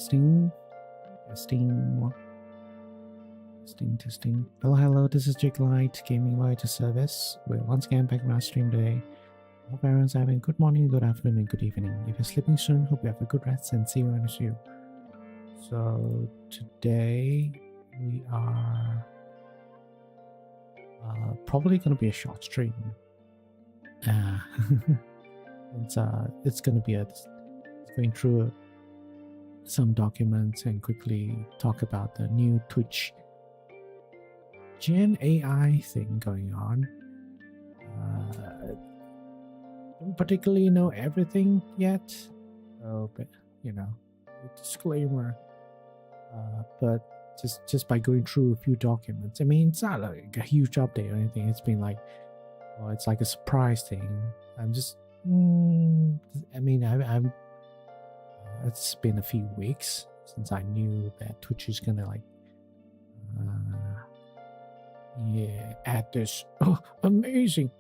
Testing, testing, testing. Hello, this is Jake Light, Gaming Light Service. We're once again back on our stream today. Hope everyone's having good morning, good afternoon, and good evening. If you're sleeping soon, hope you have a good rest and see you on the show. So today we are probably going to be a short stream. It's going to be going through some documents and quickly talk about the new Twitch Gen AI thing going on. Don't particularly know everything yet, but disclaimer. But just by going through a few documents, I mean, it's not like a huge update or anything. It's been like, well, it's like a surprise thing. I'm just, I'm. It's been a few weeks since I knew that Twitch is gonna add this amazing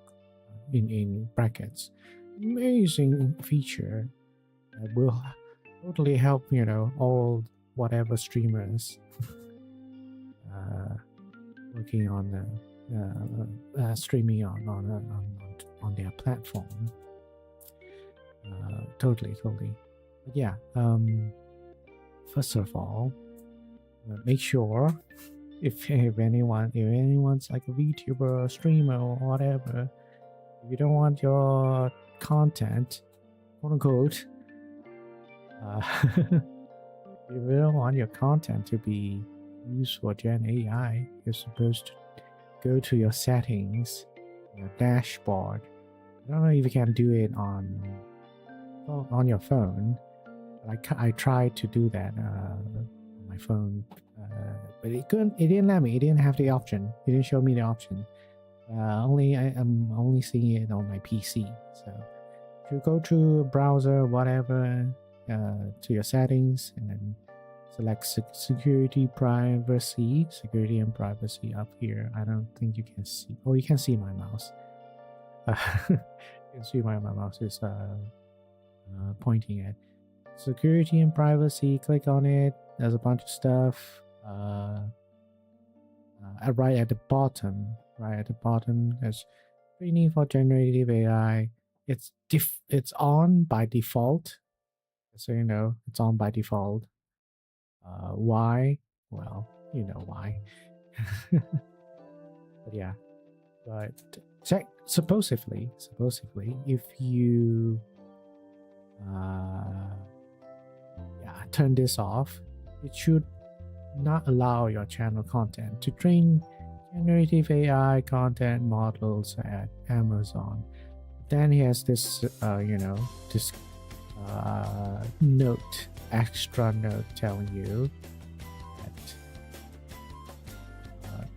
in brackets amazing feature that will totally help all whatever streamers working on streaming on their platform. Totally. But yeah, first of all, make sure if anyone's like a VTuber or streamer or whatever, if you don't want your content, quote unquote, if you don't want your content to be used for Gen AI, you're supposed to go to your settings, your dashboard. I don't know if you can do it on your phone. I tried to do that on my phone, but it didn't let me. It didn't have the option. It didn't show me the option. I'm only seeing it on my PC. So if you go to a browser, whatever, to your settings, and then select security and privacy up here. I don't think you can see. Oh, you can see my mouse. You can see my mouse is pointing at security and privacy. Click on it. There's a bunch of stuff. Right at the bottom, there's training for generative AI. It's on by default, so it's on by default. Why? Well, you know why. But yeah, supposedly, if you turn this off, it should not allow your channel content to train generative AI content models at Amazon. Then he has this extra note telling you that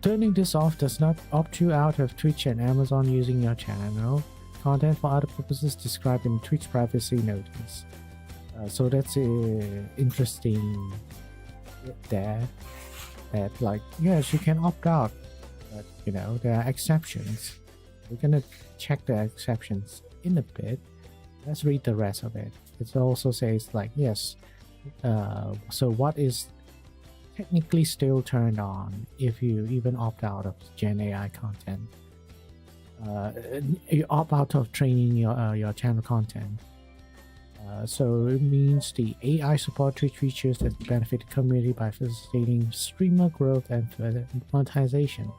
turning this off does not opt you out of Twitch and Amazon using your channel content for other purposes described in Twitch privacy notice. So that's interesting there, that yes, you can opt out, but there are exceptions. We're gonna check the exceptions in a bit. Let's read the rest of it. It also says yes, so what is technically still turned on if you even opt out of Gen AI content? You opt out of training your channel content. So it means the AI support Twitch features that benefit the community by facilitating streamer growth and monetization,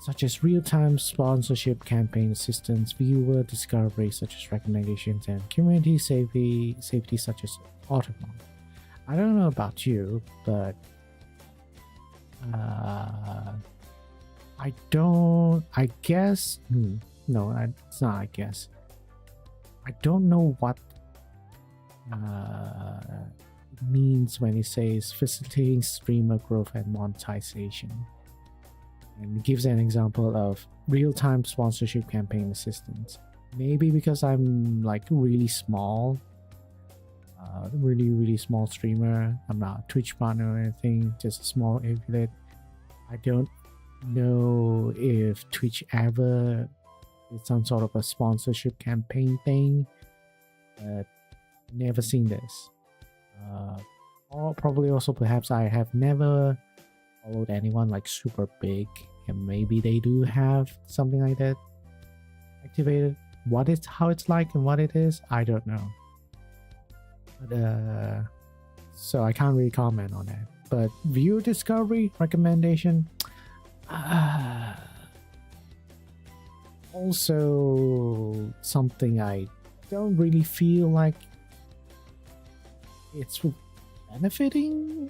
such as real-time sponsorship, campaign assistance, viewer discovery such as recommendations, and community safety such as automod. I don't know about you, but I guess no, it's not. I guess I don't know what it means when it says facilitating streamer growth and monetization, and it gives an example of real-time sponsorship campaign assistance. Maybe because I'm really small, really small streamer. I'm not a Twitch partner or anything, just a small affiliate. I don't know if Twitch ever did some sort of a sponsorship campaign thing, but never seen this. or probably also perhaps I have never followed anyone like super big, and maybe they do have something like that activated. What is how it's like and what it is, I don't know. But so I can't really comment on that. But view discovery recommendation, also something I don't really feel like it's benefiting.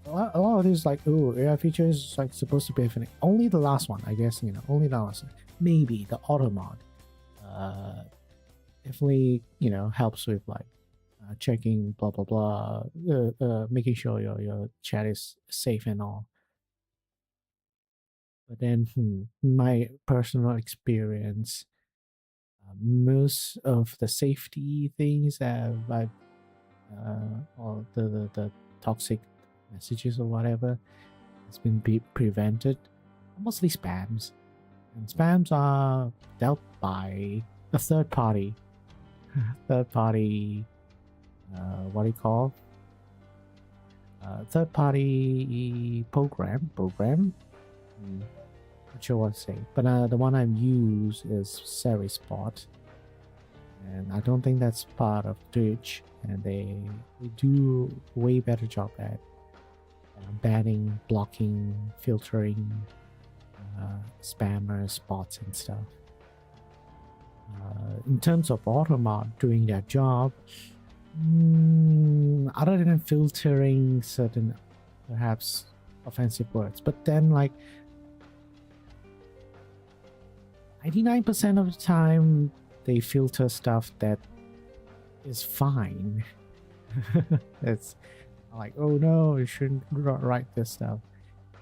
A lot of this like, oh, AI features like supposed to benefit. Only the last one, I guess, only the last one. Maybe the auto mod definitely, helps with like checking blah blah blah, making sure your chat is safe and all. But then, my personal experience, most of the safety things that I've, or the toxic messages or whatever, has been prevented. Mostly spams, and spams are dealt by a third party. Third party, what do you call? Third party program. Not sure what to say, but the one I use is Serispot, and I don't think that's part of Twitch, and they do way better job at banning, blocking, filtering spammers, bots, and stuff. In terms of Automod doing their job, other than filtering certain perhaps offensive words, but then like 99% of the time they filter stuff that is fine. It's like, oh no, you shouldn't write this stuff.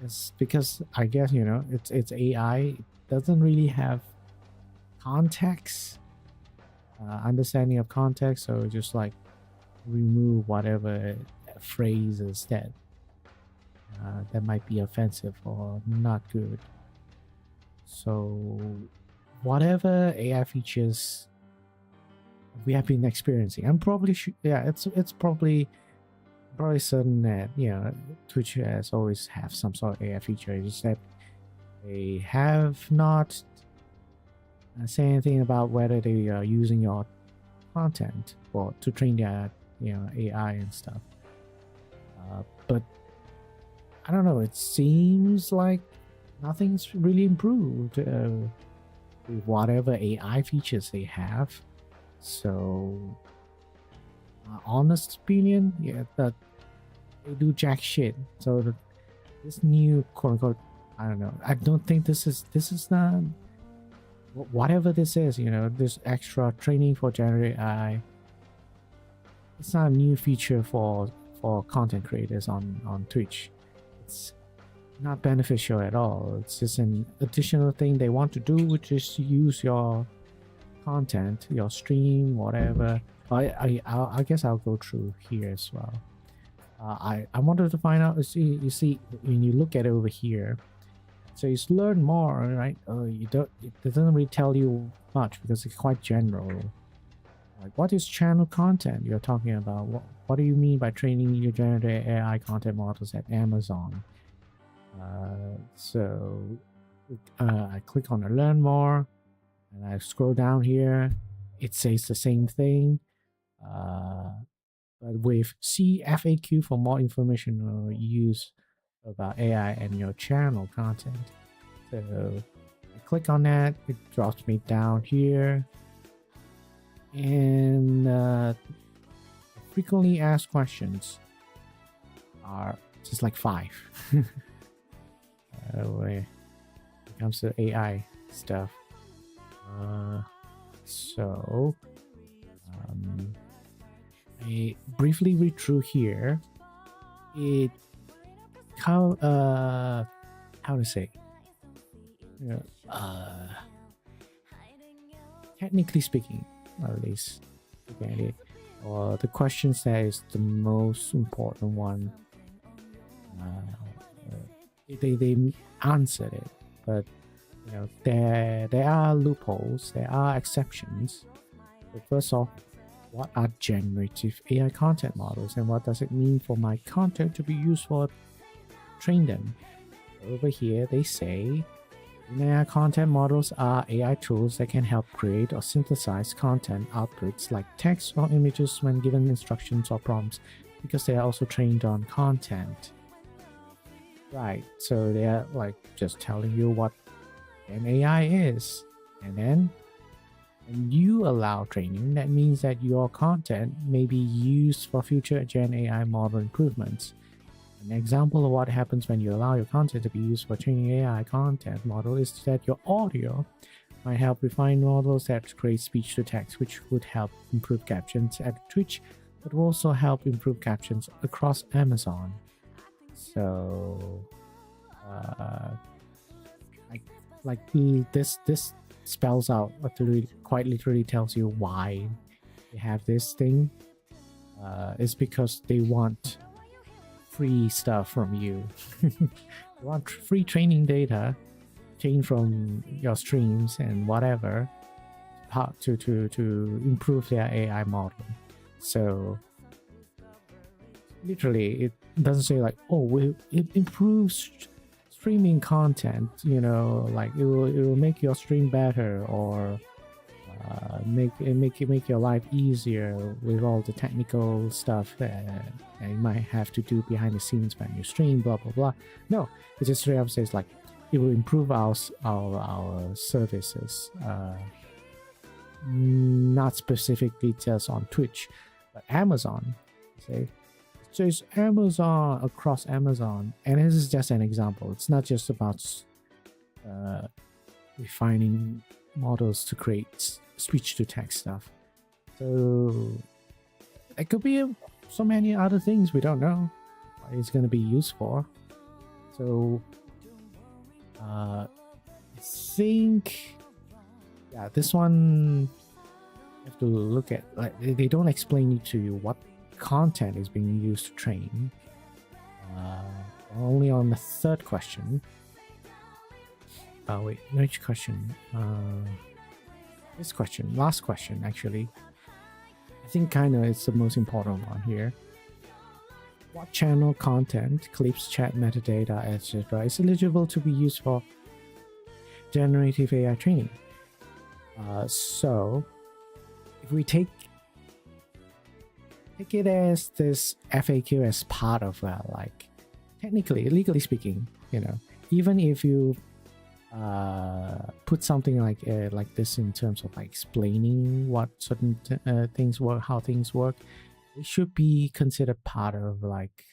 It's because I guess it's AI. It doesn't really have context, understanding of context, so just like remove whatever phrases that might be offensive or not good. So whatever AI features we have been experiencing, I'm probably it's probably certain that Twitch has always have some sort of AI feature. It's just that they have not say anything about whether they are using your content or to train their AI and stuff. But I don't know. It seems like nothing's really improved with whatever AI features they have. So, honest opinion, that they do jack shit. So this new quote unquote, I don't know. I don't think this is not whatever this is. This extra training for generative AI. It's not a new feature for content creators on Twitch. It's not beneficial at all. It's just an additional thing they want to do, which is to use your content, your stream, whatever. I guess I'll go through here as well. I wanted to find out. You see when you look at it over here, so it's learn more, right? It doesn't really tell you much because it's quite general. Like, what is channel content you're talking about? What do you mean by training your generative AI content models at Amazon? So I click on the learn more, and I scroll down here. It says the same thing, but with see FAQ for more information or use about AI and your channel content. So I click on that. It drops me down here, and frequently asked questions are just like 5. When it comes to AI stuff. So I briefly read through here. It how to say, technically speaking, at least, okay, or the questions that is the most important one. They answered it, but there are loopholes, there are exceptions. But first off, what are generative AI content models and what does it mean for my content to be used for train them. Over here, they say AI content models are AI tools that can help create or synthesize content outputs like text or images when given instructions or prompts, because they are also trained on content. Right, so they are like just telling you what an AI is, and then when you allow training, that means that your content may be used for future Gen AI model improvements. An example of what happens when you allow your content to be used for training AI content model is that your audio might help refine models that create speech to text, which would help improve captions at Twitch, but will also help improve captions across Amazon. So, this spells out, quite literally tells you why they have this thing. It's because they want free stuff from you. They want free training data, trained from your streams and whatever, how to improve their AI model. So literally, it doesn't say like, oh, it improves streaming content, you know, like it will make your stream better, or make your life easier with all the technical stuff that you might have to do behind the scenes when you stream, blah blah blah. No, it just straight up says like it will improve our services, not specifically just on Twitch, but Amazon. Say, so it's Amazon across Amazon, and this is just an example. It's not just about refining models to create speech to text stuff. So it could be so many other things we don't know what it's going to be used for. So I think, yeah, this one you have to look at, like, they don't explain to you what content is being used to train. Only on the third question. Wait, which question? This question, last question, actually. I think kind of it's the most important one here. What channel content, clips, chat, metadata, etc. is eligible to be used for generative AI training? So, if we take it as this FAQ as part of like, technically, legally speaking, you know, even if you put something like this in terms of like explaining what certain things work, how things work, it should be considered part of like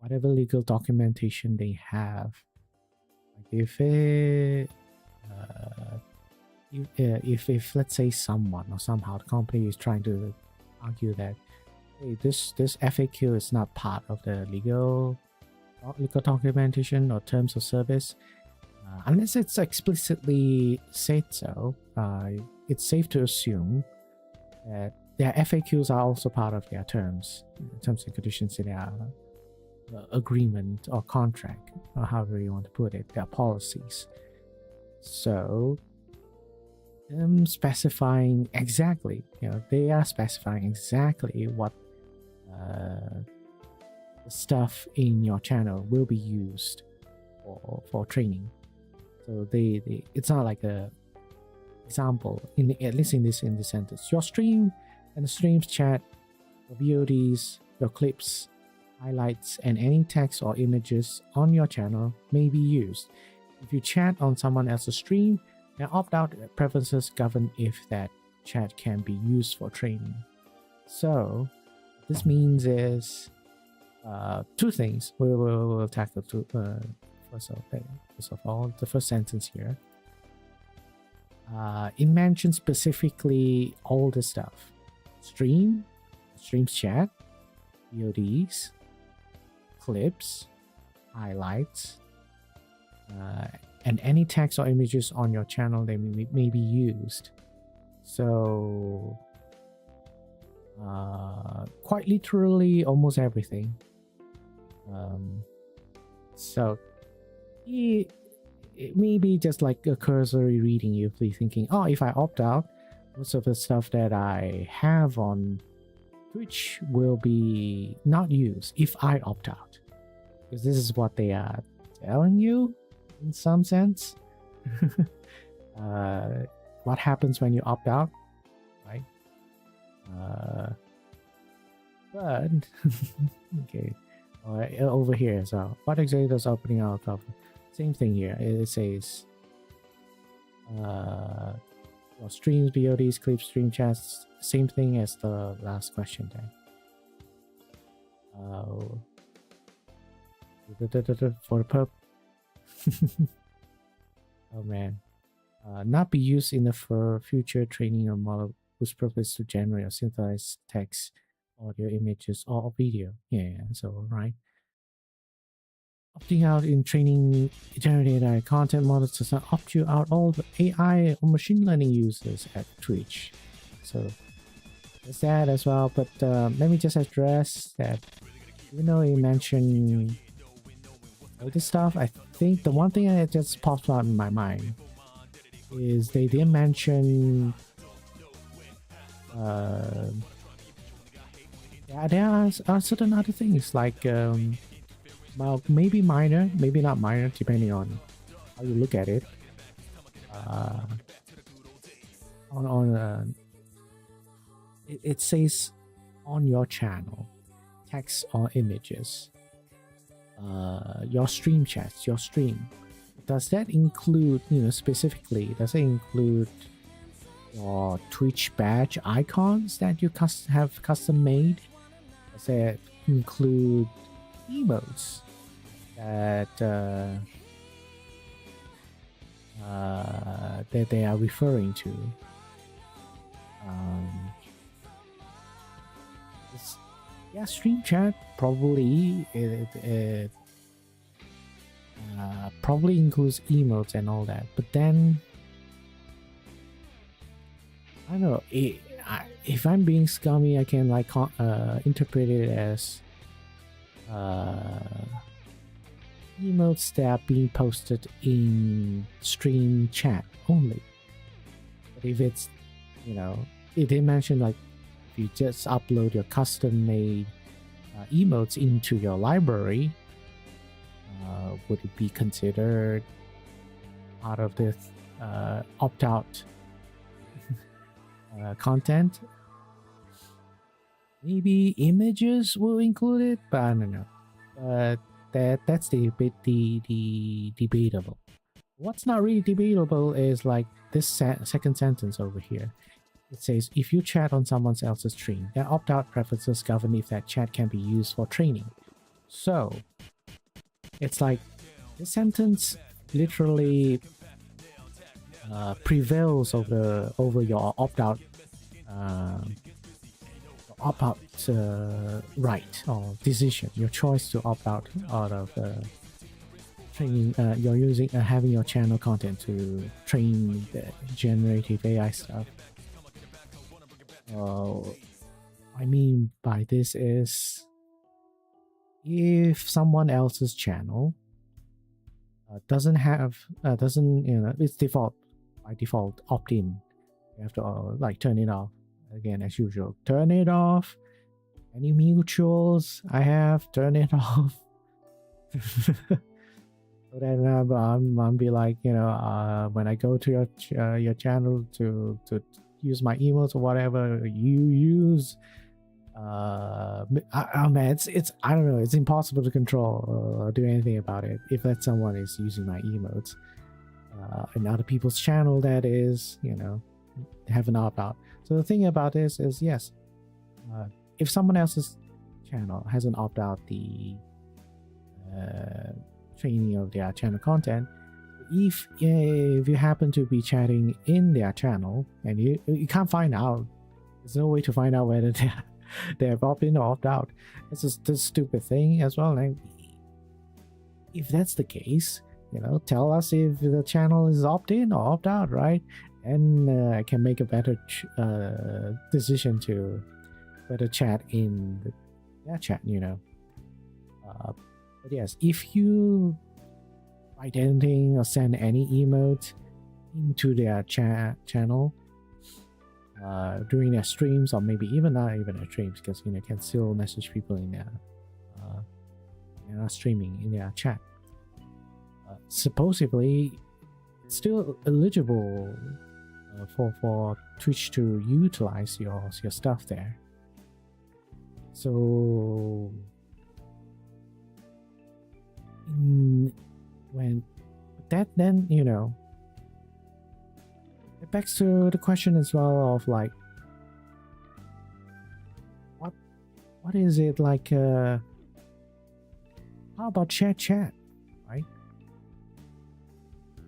whatever legal documentation they have. Like if let's say someone or somehow the company is trying to argue that, hey, this FAQ is not part of the legal documentation or terms of service, unless it's explicitly said so, it's safe to assume that their FAQs are also part of their terms and conditions in their agreement or contract, or however you want to put it, their policies. So them specifying exactly, you know, they are specifying exactly what the stuff in your channel will be used for training. So it's not like a example, at least in this sentence. Your stream and the stream's chat, your VODs, your clips, highlights, and any text or images on your channel may be used. If you chat on someone else's stream, then opt-out preferences govern if that chat can be used for training. So what this means is two things. We'll tackle two. First of all, the first sentence here. It mentions specifically all the stuff: streams chat, VODs, clips, highlights, and any text or images on your channel that may be used. So quite literally almost everything. So it may be just like a cursory reading. You'll be thinking, oh, if I opt out, most of the stuff that I have on Twitch will be not used if I opt out, because this is what they are telling you in some sense. What happens when you opt out, right? But okay, over here, so what exactly does opening out cover? Same thing here. It says well, streams, VODs, clips, stream chats, same thing as the last question there. For the perp. Oh man. Not be used in the future training or model whose purpose is to generate or synthesize text, audio, images, or video. Yeah, so right. Opting out in training generated AI content models does not opt you out all the AI or machine learning users at Twitch. So there's that as well. But let me just address that. Even though you mentioned all this stuff, I think the one thing that just popped out in my mind is they didn't mention yeah, there are certain other things like well, maybe minor, maybe not minor, depending on how you look at it. It says on your channel, text or images, your stream chats, your stream. Does that include, specifically, does it include your Twitch badge icons that you have custom made? Does it include emotes that that they are referring to? Yeah, stream chat probably probably includes emotes and all that, but then I don't know. If I'm being scummy, I can like interpret it as emotes that are being posted in stream chat only. But if it's, it did mention like if you just upload your custom made emotes into your library, would it be considered part of this opt-out content? Maybe images will include it, but I don't know. That's the debatable. What's not really debatable is like this second sentence over here. It says, if you chat on someone else's stream, their opt-out preferences govern if that chat can be used for training. So it's like this sentence literally prevails over your opt-out right or decision, your choice to opt out of training. You're using having your channel content to train the generative AI stuff. I mean by this is if someone else's channel doesn't have it's by default opt-in, you have to like turn it off. Again, as usual, turn it off. Any mutuals I have, turn it off. So then I'm be like, when I go to your channel to use my emails or whatever you use, man, it's I don't know, it's impossible to control or do anything about it if that someone is using my emotes in other people's channel that is, have an opt-out. So the thing about this is, yes, if someone else's channel has an opt-out the training of their channel content, if you happen to be chatting in their channel and you can't find out, there's no way to find out whether they have opt-in or opt-out. It's just this stupid thing as well. Like, if that's the case, tell us if the channel is opt-in or opt-out, right? And I can make a better decision to better chat in their chat, but yes, if you write anything or send any emote into their channel, during their streams, or maybe even not even their streams, because you can still message people in their streaming in their chat. Supposedly, it's still eligible for Twitch to utilize your stuff there. So when that, then it begs to the question as well of like, what is it like? How about chat, right?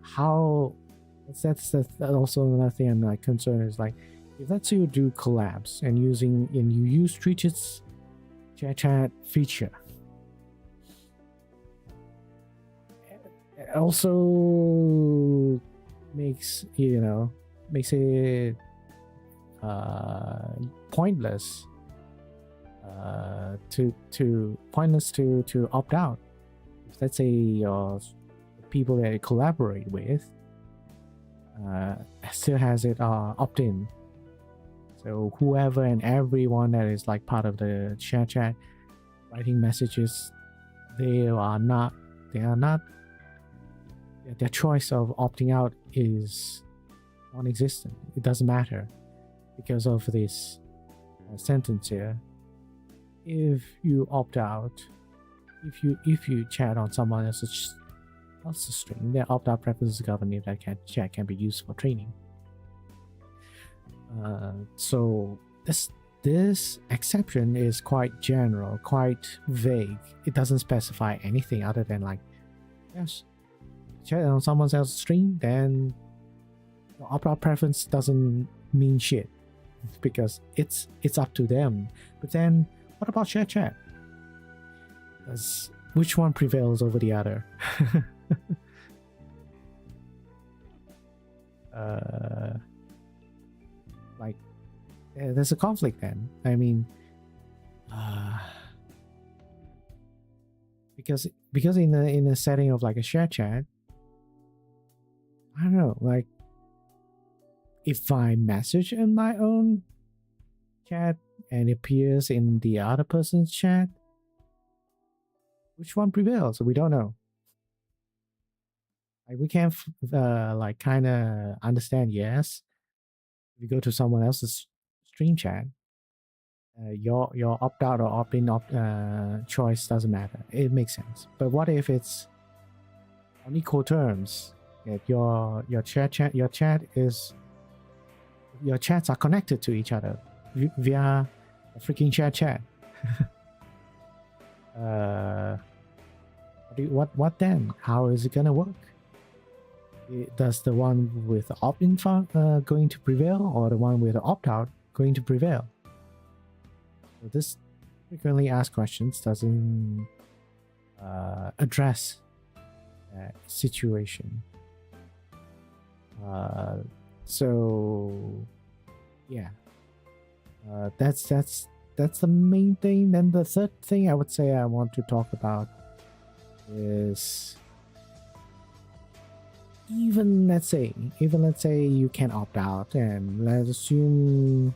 How that's also another thing I'm like concerned is like, if let's say you do collabs and you use Twitch's chat feature, it also makes it pointless to opt out. If let's say your people that you collaborate with still has it opt-in, so whoever and everyone that is like part of the chat writing messages, their choice of opting out is non-existent. It doesn't matter because of this sentence here. If you opt out, if you chat on someone else's stream, their opt-out preferences govern if that chat can be used for training. So this exception is quite general, quite vague. It doesn't specify anything other than like, yes, chat on someone else's stream, then the opt-out preference doesn't mean shit because it's up to them. But then what about chat? Which one prevails over the other? Like there's a conflict then. I mean, because in a setting of like a shared chat, I don't know, like if I message in my own chat and it appears in the other person's chat, which one prevails? We don't know. Like we can't like kind of understand. Yes, if you go to someone else's stream chat, your opt out or opt in choice doesn't matter. It makes sense. But what if it's on equal terms? That your chats are connected to each other via a freaking chat. What then? How is it gonna work? Does the one with opt-in going to prevail, or the one with opt-out going to prevail? So this frequently asked questions doesn't address that situation. So yeah, that's the main thing. Then the third thing I would say I want to talk about is even let's say you can opt out, and let's assume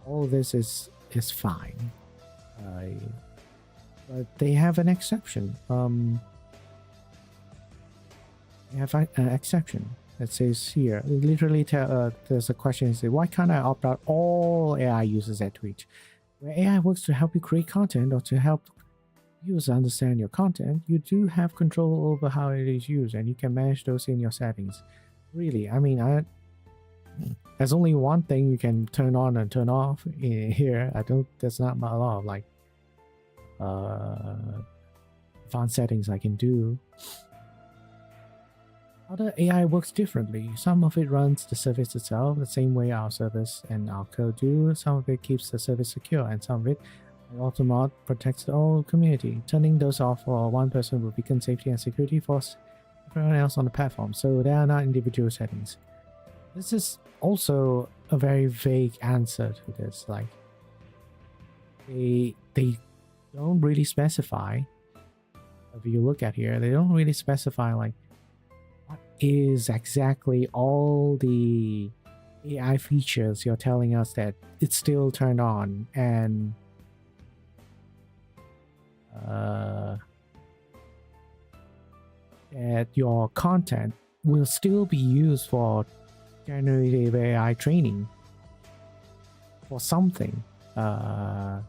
all this is fine, but they have an exception. They have an exception that says here, literally there's a question, say, why can't I opt out all AI users at Twitch? Where AI works to help you create content or to help users understand your content, you do have control over how it is used, and you can manage those in your settings. Really, I mean, there's only one thing you can turn on and turn off here. There's not a lot of like advanced settings I can do. Other AI works differently. Some of it runs the service itself the same way our service and our code do. Some of it keeps the service secure, and some of it, like Automod, protects the whole community. Turning those off for one person will weaken safety and security for everyone else on the platform, so they are not individual settings. This is also a very vague answer to this. Like, they don't really specify. If you look at here, they don't really specify like what is exactly all the AI features, you're telling us that it's still turned on and that your content will still be used for generative AI training for something other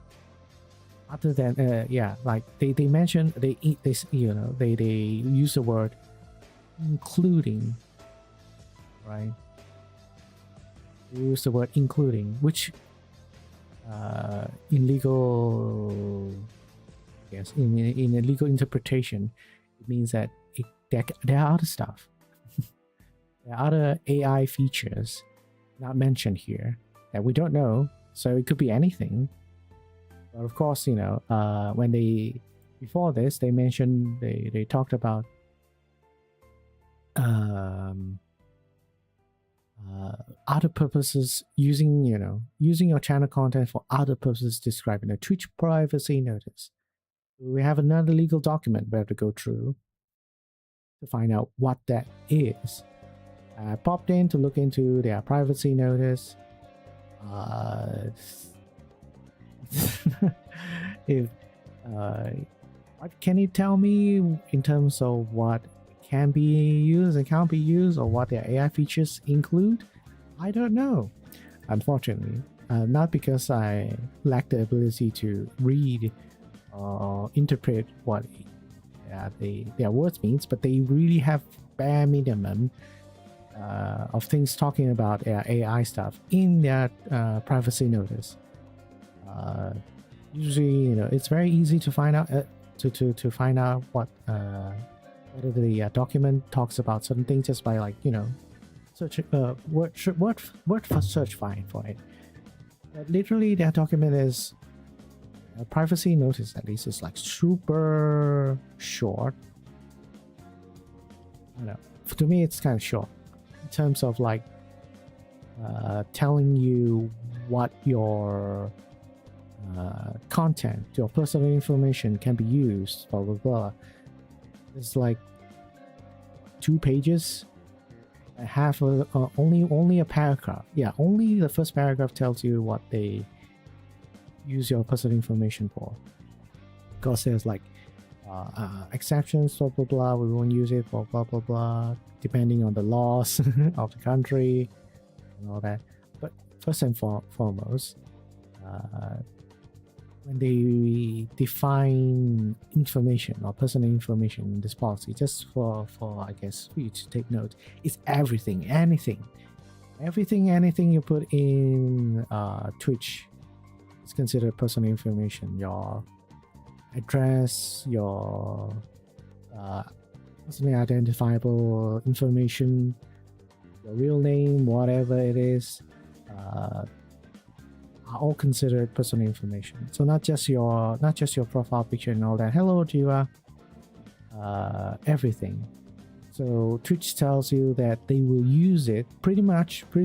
than like they mentioned they use the word including, right? They use the word including, which in legal, yes, in a legal interpretation, it means that there are other stuff. There are other AI features not mentioned here that we don't know. So it could be anything. But of course, when before this, they mentioned, they talked about other purposes, using your channel content for other purposes described in a Twitch privacy notice. We have another legal document we have to go through to find out what that is. I popped in to look into their privacy notice. If what can you tell me in terms of what can be used and can't be used, or what their AI features include? I don't know, unfortunately. Not because I lack the ability to read or interpret what their words means, but they really have bare minimum of things talking about their AI stuff in their privacy notice. Usually, it's very easy to find out to find out what whether the document talks about certain things just by search word for search find for it. But literally, that document is a privacy notice. At least is like super short. I don't know. To me, it's kind of short in terms of like telling you what your content, your personal information can be used, blah blah blah. It's like 2 pages. I have only a paragraph. Yeah, only the first paragraph tells you what they use your personal information for. Because there's like exceptions, blah blah blah. We won't use it for blah blah blah, depending on the laws of the country and all that. But first and foremost, when they define information or personal information in this policy, just for I guess for you to take note, it's everything, anything you put in Twitch is considered personal information. Your address, your personally identifiable information, your real name, whatever it is, are all considered personal information. So not just your profile picture and all that. Hello, Jiva. Everything. So Twitch tells you that they will use it pretty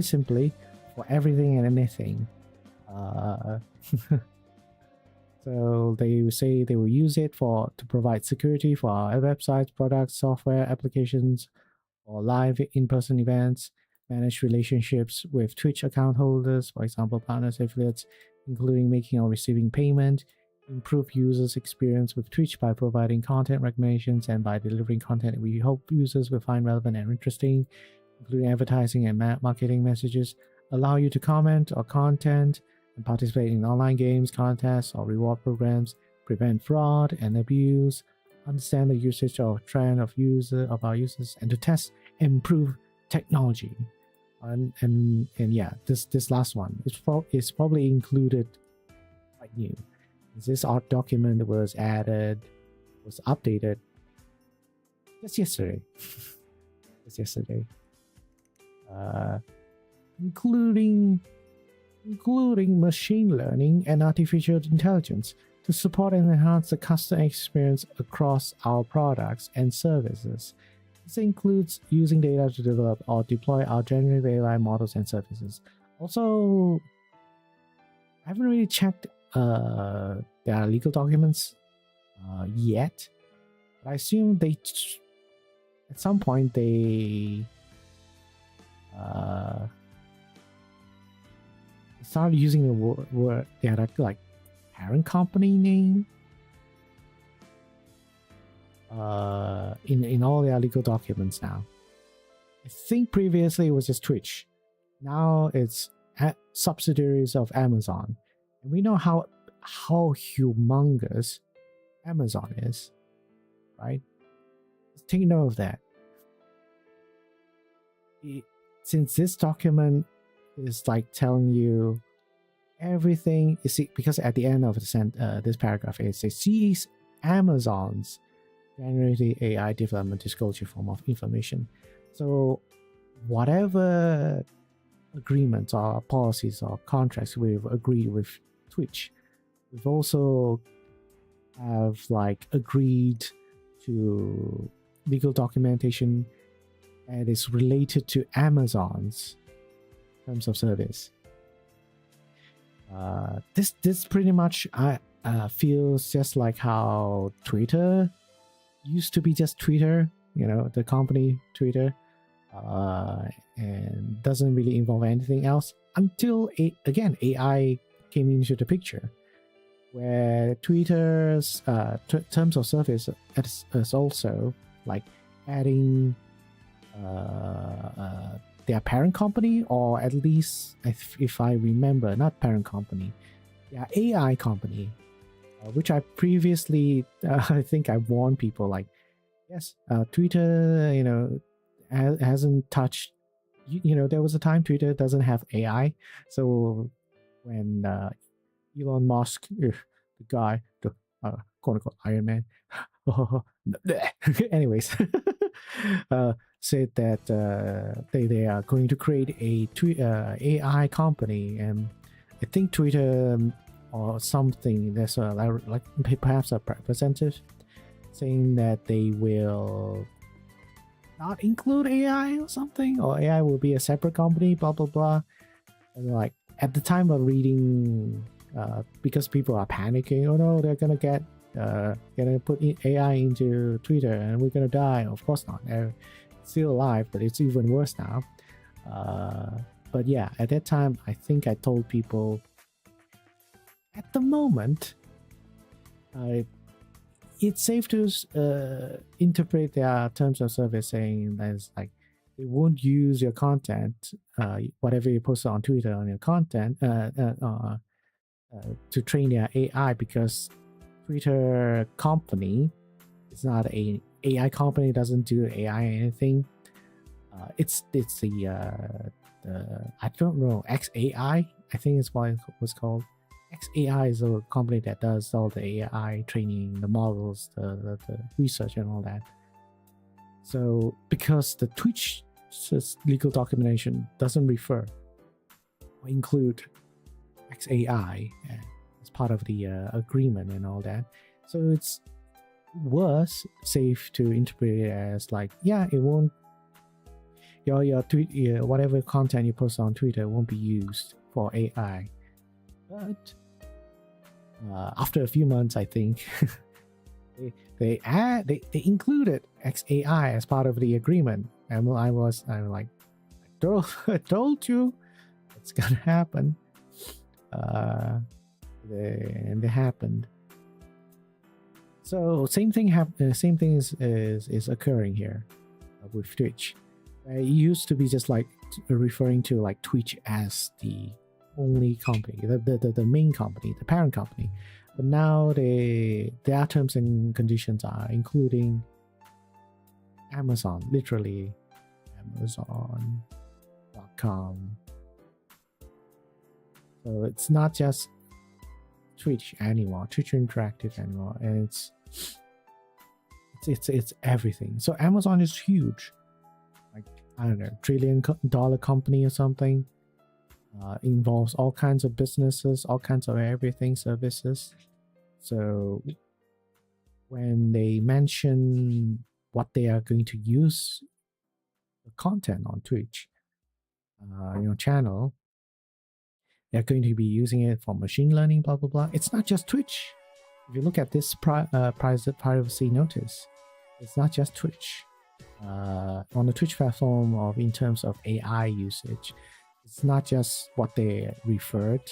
simply for everything and anything. So they say they will use it to provide security for our websites, products, software, applications, or live in-person events, manage relationships with Twitch account holders, for example, partners, affiliates, including making or receiving payment, improve users' experience with Twitch by providing content recommendations and by delivering content we hope users will find relevant and interesting, including advertising and marketing messages, allow you to comment or content and participate in online games, contests, or reward programs, prevent fraud and abuse, understand the usage or trend of our users, and to test and improve technology. And yeah, this last one is probably included quite new. This art document was updated just yesterday. Including machine learning and artificial intelligence to support and enhance the customer experience across our products and services. This includes using data to develop or deploy our generative AI models and services. Also, I haven't really checked their legal documents yet, but I assume at some point they started using the word they had like parent company name in all their legal documents now. I think previously it was just Twitch. Now it's subsidiaries of Amazon, and we know how humongous Amazon is, right? Take note of that. Since this document is like telling you everything, you see, because at the end of this paragraph it says sees Amazon's generative AI development disclosure form of information. So whatever agreements or policies or contracts we've agreed with Twitch, we've also have like agreed to legal documentation that is related to Amazon's terms of service. This pretty much feels just like how Twitter used to be just Twitter, you know, the company Twitter, and doesn't really involve anything else until again AI came into the picture, where Twitter's terms of service is also like adding their parent company, or at least if I remember, not parent company, their AI company, which I previously I think I warned people like, yes, Twitter, you know, hasn't touched, you know, there was a time Twitter doesn't have AI. So when Elon Musk, the guy, the quote unquote Iron Man, anyways, said that they are going to create a AI company, and I think Twitter or something, there's like perhaps a representative saying that they will not include AI or something, or AI will be a separate company, blah blah blah. And like at the time of reading, because people are panicking, oh no, they're gonna put AI into Twitter and we're gonna die. Of course not, they're still alive, but it's even worse now. But yeah, at that time I think I told people at the moment it's safe to interpret their terms of service saying as like they won't use your content, whatever you post on Twitter on your content, to train their AI, because Twitter company is not a AI company, doesn't do AI anything. It's the I don't know, XAI, I think is what it was called. XAI is a company that does all the AI training, the models, the research and all that. So because the Twitch legal documentation doesn't refer or include XAI as part of the agreement and all that, so it's was safe to interpret it as like, yeah, it won't, your tweet, whatever content you post on Twitter won't be used for AI. But after a few months, I think they included XAI as part of the agreement, and I'm like, I told you it's gonna happen. And it happened. So same thing is occurring here with Twitch. It used to be just like referring to like Twitch as the only company, the main company, the parent company, but now their terms and conditions are including Amazon, literally Amazon.com. So it's not just Twitch anymore, Twitch Interactive anymore, and it's everything. So Amazon is huge, like I don't know, $1 trillion company or something. Involves all kinds of businesses, all kinds of everything, services. So when they mention what they are going to use the content on Twitch, channel, they're going to be using it for machine learning, blah blah blah. It's not just Twitch. If you look at this privacy notice, it's not just Twitch. On the Twitch platform, in terms of AI usage, It's not just what they referred.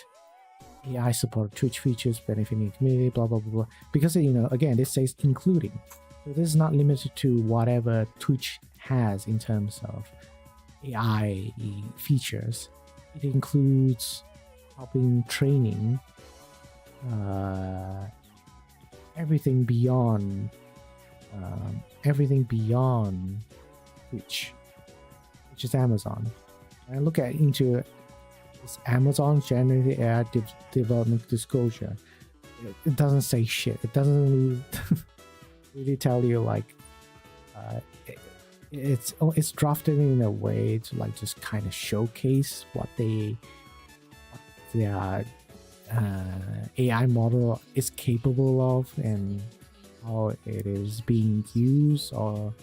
AI support Twitch features benefiting the community, blah blah blah blah. Because again, this says including. So this is not limited to whatever Twitch has in terms of AI features. It includes helping training, everything beyond Twitch, which is Amazon. And look into this Amazon generative AI development disclosure. It doesn't say shit. It doesn't really tell you like it's drafted in a way to like just kind of showcase what their AI model is capable of and how it is being used, or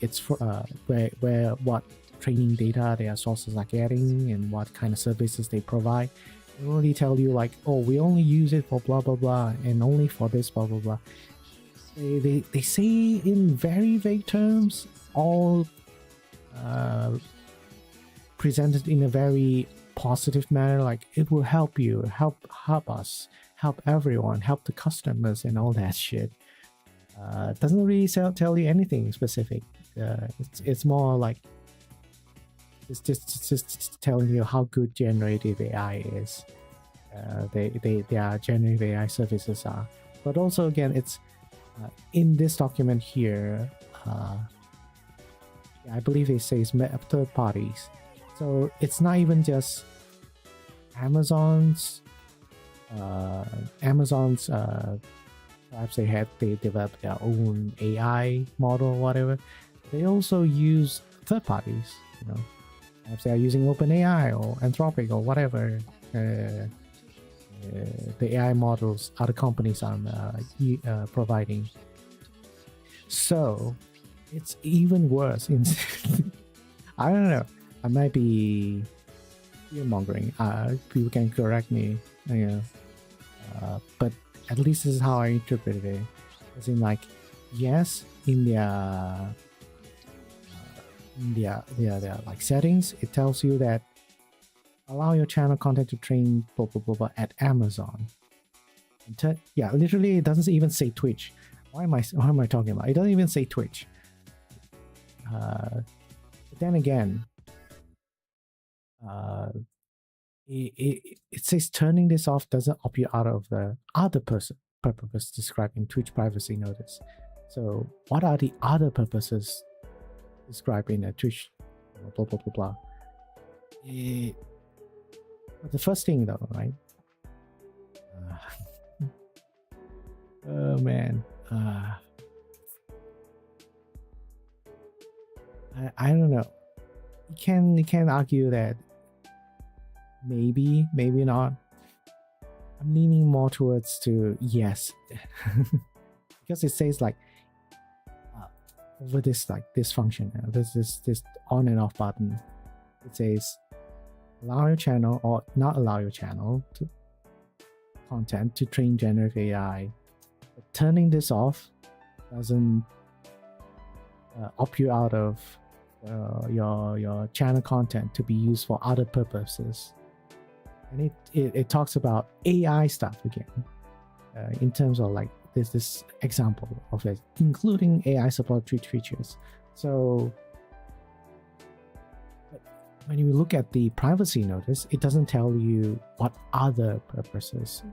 it's for where what training data their sources are getting and what kind of services they provide. They don't really tell you like, oh, we only use it for blah blah blah and only for this blah blah blah. They say in very vague terms, all presented in a very positive manner, like it will help you, help us, help everyone, help the customers and all that shit. Doesn't really tell you anything specific. It's more like it's just telling you how good generative AI is. Their generative AI services are, but also again, it's in this document here. I believe it says third parties, so it's not even just Amazon's. Perhaps they developed their own AI model or whatever. They also use third parties. Perhaps they are using OpenAI or Anthropic or whatever. The AI models other companies are providing. So it's even worse. I don't know. I might be fear-mongering. People can correct me. But at least this is how I interpreted it. As in, like, yes, in their like settings, it tells you that allow your channel content to train blah blah blah, blah at Amazon. Literally, it doesn't even say Twitch. What am I talking about? It doesn't even say Twitch. But then again, it says turning this off doesn't opt you out of the other purpose described in Twitch privacy notice. So what are the other purposes described in a Twitch blah blah blah blah? But the first thing though, right? Oh man. I don't know. You can argue that maybe not. I'm leaning more towards to yes. Because it says like over this function, this on and off button, it says allow your channel or not allow your channel to content to train generative AI. But turning this off doesn't opt you out of your channel content to be used for other purposes. And it talks about AI stuff again, in terms of like this example of it, including AI support Twitch features. So when you look at the privacy notice, it doesn't tell you what other purposes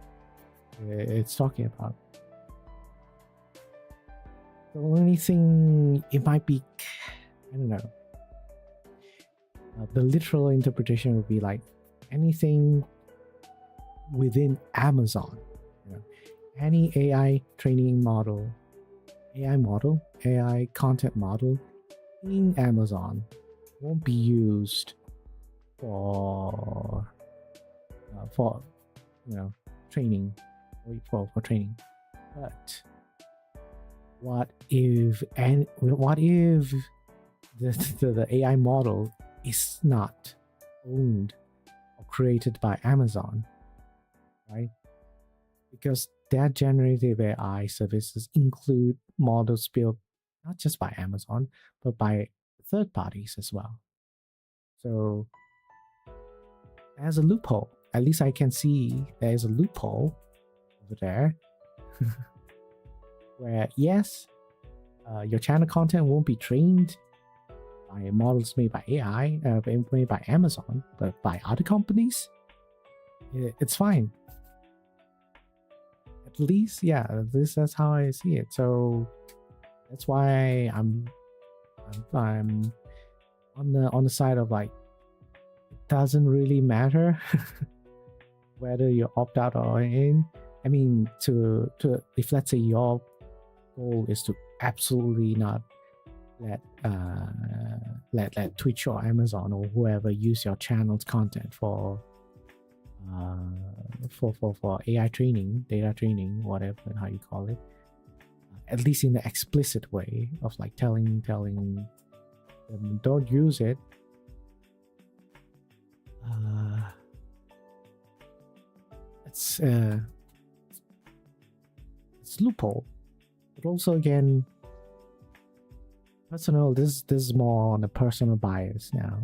it's talking about. The only thing it might be, I don't know, the literal interpretation would be like anything within Amazon, any AI training model, AI content model in Amazon won't be used for training, for training. But what if the AI model is not owned or created by Amazon, right? Because their generative AI services include models built not just by Amazon, but by third parties as well. So there's a loophole. At least I can see there's a loophole over there where, yes, your channel content won't be trained by models made by AI, made by Amazon, but by other companies, it's fine. At least, yeah, that's how I see it. So that's why I'm on the side of like, it doesn't really matter whether you opt out or in. I mean, to if let's say your goal is to absolutely not let Twitch or Amazon or whoever use your channel's content for AI training, data training, whatever how you call it, at least in the explicit way of like telling them don't use it. It's loophole, but also again, personal. This is more on a personal bias now.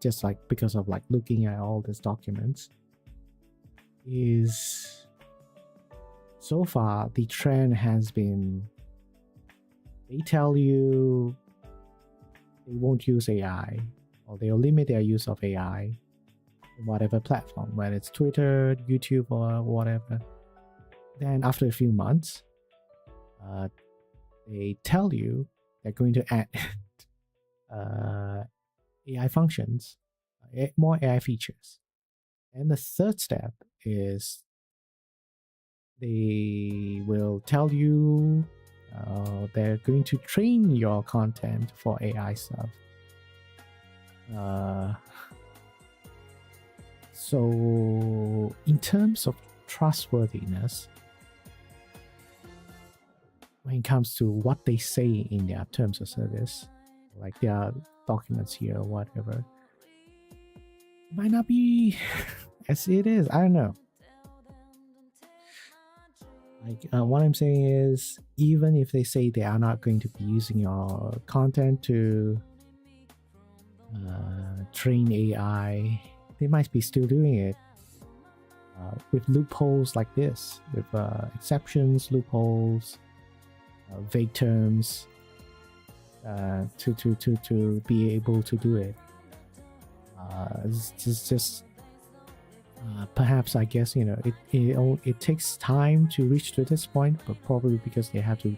Just like because of like looking at all these documents, is so far the trend has been they tell you they won't use AI or they'll limit their use of AI in whatever platform, whether it's Twitter, YouTube, or whatever. Then after a few months, they tell you they're going to add AI functions, more AI features. And the third step is they will tell you they're going to train your content for AI stuff. So in terms of trustworthiness, when it comes to what they say in their terms of service, like their documents here or whatever, it might not be as it is. I don't know. Like what I'm saying is, even if they say they are not going to be using your content to train AI, they might be still doing it with loopholes like this, with exceptions, loopholes, vague terms, to be able to do it. It's just perhaps, I guess, you know, it takes time to reach to this point, but probably because they have to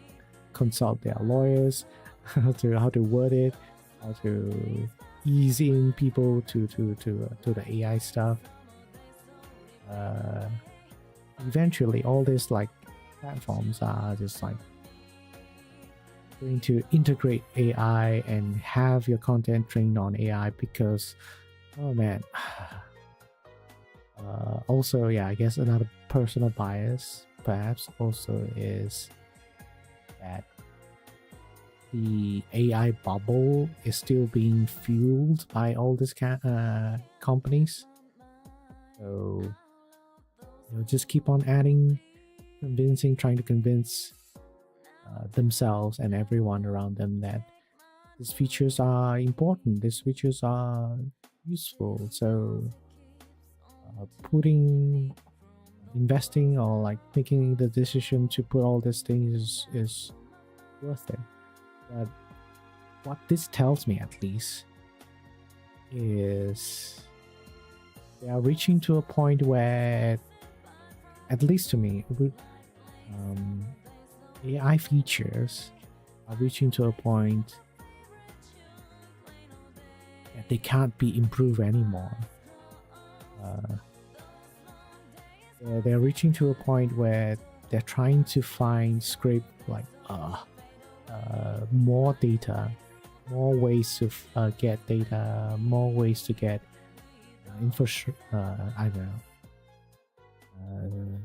consult their lawyers how to word it, how to ease in people to the AI stuff. Eventually all these like platforms are just like going to integrate AI and have your content trained on AI because, oh man. Also, yeah, I guess another personal bias perhaps also is that the AI bubble is still being fueled by all these companies. So they'll just keep on adding, trying to convince themselves and everyone around them that these features are important, these features are useful. So investing or like making the decision to put all these things is worth it. But what this tells me, at least, is they are reaching to a point where, at least to me, AI features are reaching to a point that they can't be improved anymore. They're reaching to a point where they're trying to scrape like more data, more ways to get data, more ways to get infrastructure. I don't know,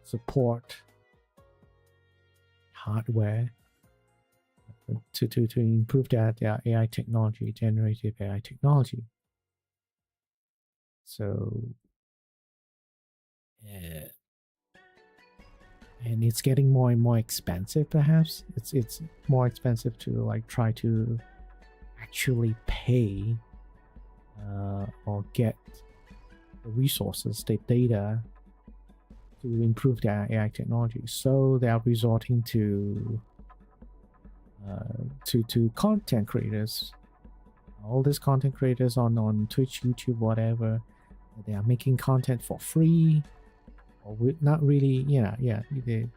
support hardware to improve their AI technology, generative AI technology. So and it's getting more and more expensive. Perhaps it's more expensive to like try to actually pay or get the resources, the data to improve their AI technology. So they are resorting to content creators. All these content creators on Twitch, YouTube, whatever, they are making content for free, or not really. They're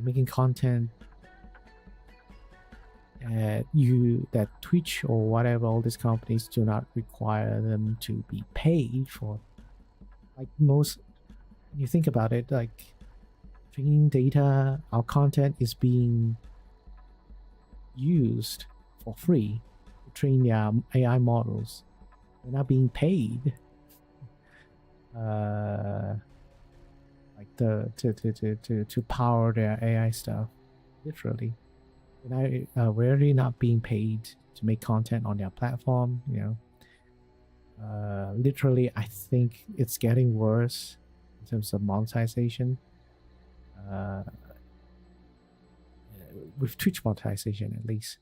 making content that Twitch or whatever, all these companies do not require them to be paid for. Like most, you think about it, like training data, our content is being used for free to train their AI models. They're not being paid. Like to power their AI stuff, literally. We're really not being paid to make content on their platform. Literally, I think it's getting worse in terms of monetization. With Twitch monetization, at least.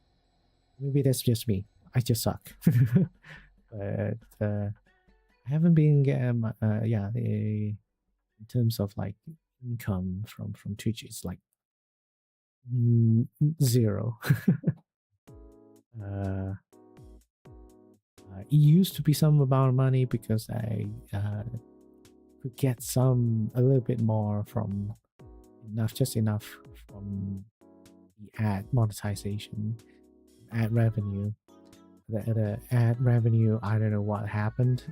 Maybe that's just me. I just suck. But I haven't been getting in terms of like income from Twitch, it's like zero. It used to be some amount of money because I could get a little bit more from just enough from the ad monetization, ad revenue. The ad revenue, I don't know what happened.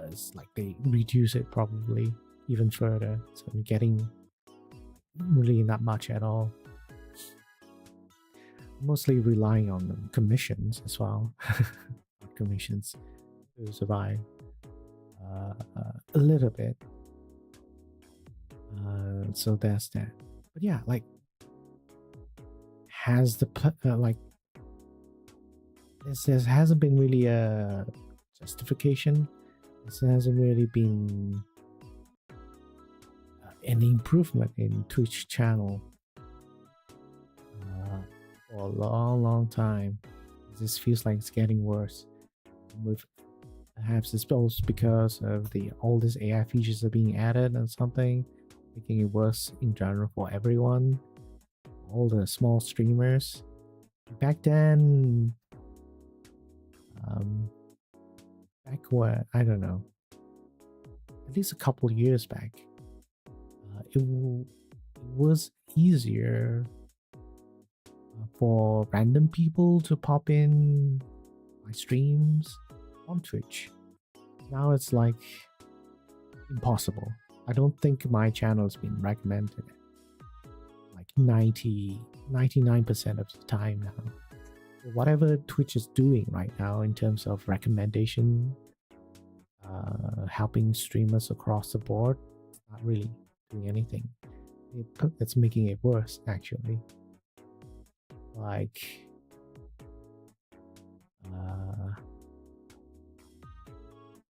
It's like they reduce it probably even further, so I'm getting really not much at all. Mostly relying on commissions as well. Commissions to survive a little bit. So there's that. But yeah, like, has the there hasn't been really a justification. This hasn't really been an improvement in Twitch channel for a long time. This feels like it's getting worse. With perhaps it's both because of all these AI features are being added and something, making it worse in general for everyone. All the small streamers. Back then, back when, I don't know, at least a couple years back, it was easier for random people to pop in my streams on Twitch. Now it's like impossible. I don't think my channel has been recommended like 99% of the time now. Whatever Twitch is doing right now in terms of recommendation, helping streamers across the board, it's not really doing anything. It's making it worse, actually. Like,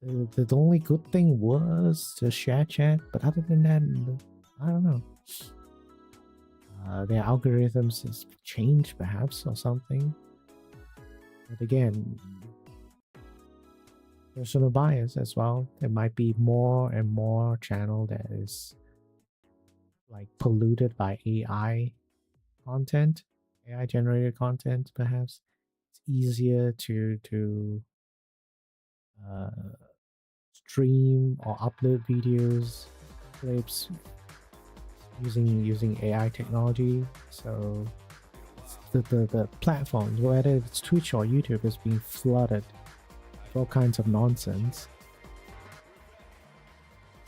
the only good thing was the share chat, but other than that, I don't know. Their algorithms has changed, perhaps, or something. But again, personal bias as well. There might be more and more channel that is like polluted by AI content, AI generated content. Perhaps it's easier to stream or upload videos, clips using AI technology. So the platforms, whether it's Twitch or YouTube, is being flooded with all kinds of nonsense.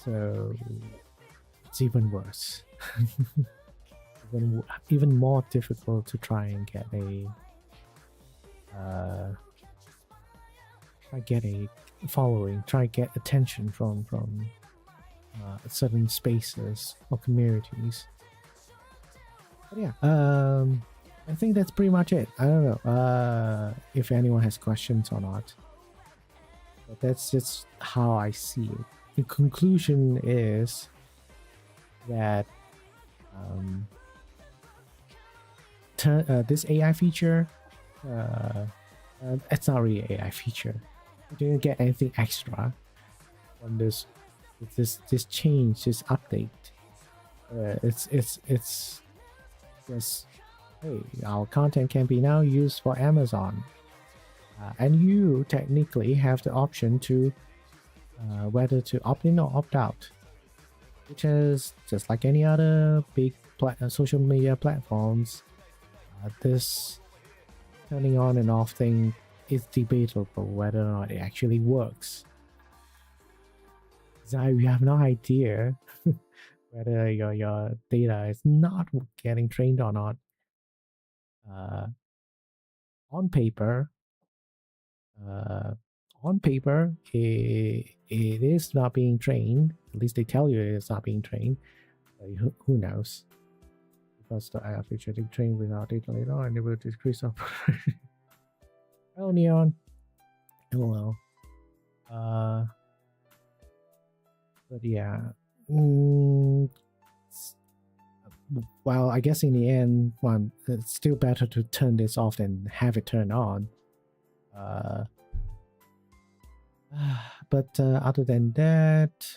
So it's even worse. even more difficult to try and get a following, try get attention from certain spaces or communities. But yeah, I think that's pretty much it. I don't know if anyone has questions or not, but that's just how I see it. The conclusion is that this AI feature It's not really an AI feature. You didn't get anything extra on this change, this update. It's just, hey, our content can be now used for Amazon, and you technically have the option to whether to opt in or opt out, which is just like any other big social media platforms. This turning on and off thing is debatable whether or not it actually works. So you have no idea whether your data is not getting trained or not. On paper, it is not being trained. At least they tell you it is not being trained. But who knows? Because the AI feature they train without data later on, and it will decrease up. Hello, Neon. Hello. But yeah. Well, I guess in the end, it's still better to turn this off than have it turned on. But other than that,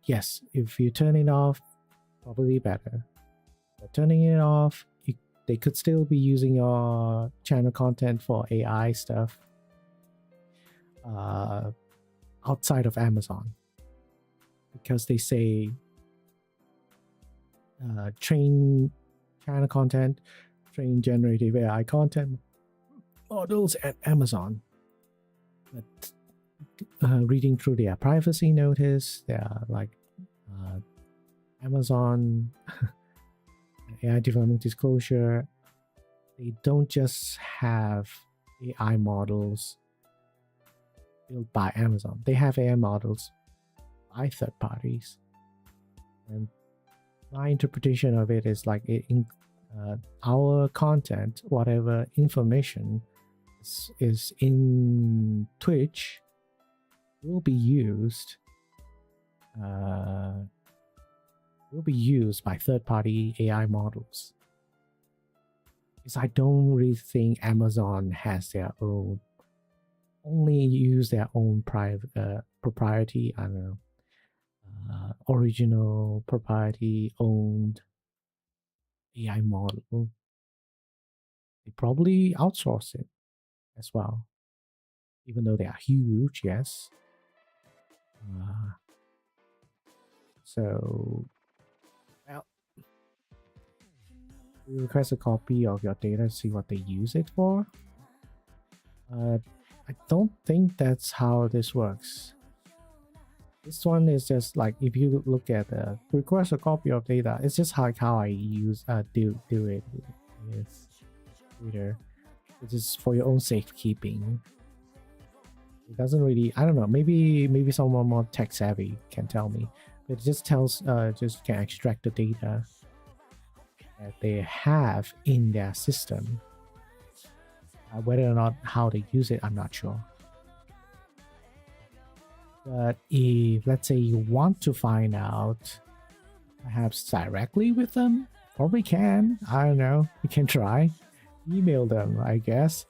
yes, if you turn it off, probably better. But turning it off, they could still be using your channel content for AI stuff outside of Amazon, because they say train channel content, train generative AI content models at Amazon. But reading through their privacy notice, they are like Amazon AI development disclosure. They don't just have AI models built by Amazon. They have AI models by third parties. And my interpretation of it is like our content, whatever information is in Twitch, will be used by third-party AI models. Because I don't really think Amazon has their own, only use their own private proprietary, I don't know, original proprietary owned AI model. They probably outsource it as well, even though they are huge. Yes. So, well, you request a copy of your data, see what they use it for. I don't think that's how this works. This one is just like, if you look at the request a copy of data, it's just how I use do it. Yes, Twitter. It is for your own safekeeping. It doesn't really, I don't know, maybe someone more tech savvy can tell me. It just tells just can extract the data that they have in their system. Whether or not how they use it, I'm not sure. But if, let's say, you want to find out perhaps directly with them, probably can. I don't know. You can try. Email them, I guess.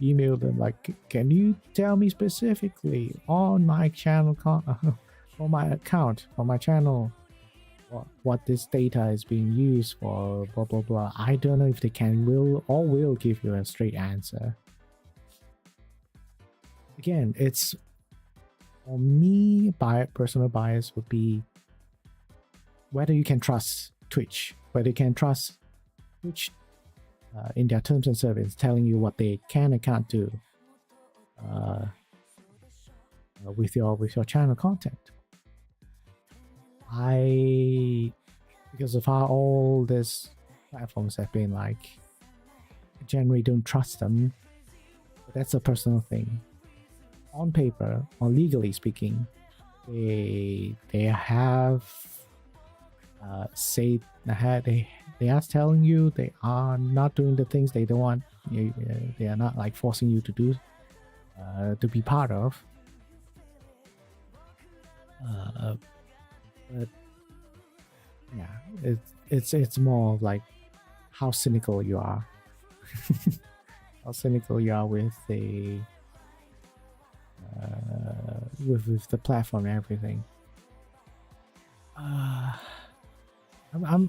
Email them like, can you tell me specifically on my channel, on my account, on my channel, what this data is being used for, blah blah blah. I don't know if they will give you a straight answer. Again, it's, for me, personal bias would be whether you can trust Twitch, whether you can trust Twitch in their terms and service telling you what they can and can't do with your channel content. Because of how all these platforms have been like, I generally don't trust them. But that's a personal thing. On paper, or legally speaking, they have they are telling you they are not doing the things they don't want. They are not like forcing you to do to be part of. But yeah, it's more like how cynical you are how cynical you are with the with the platform and everything. I'm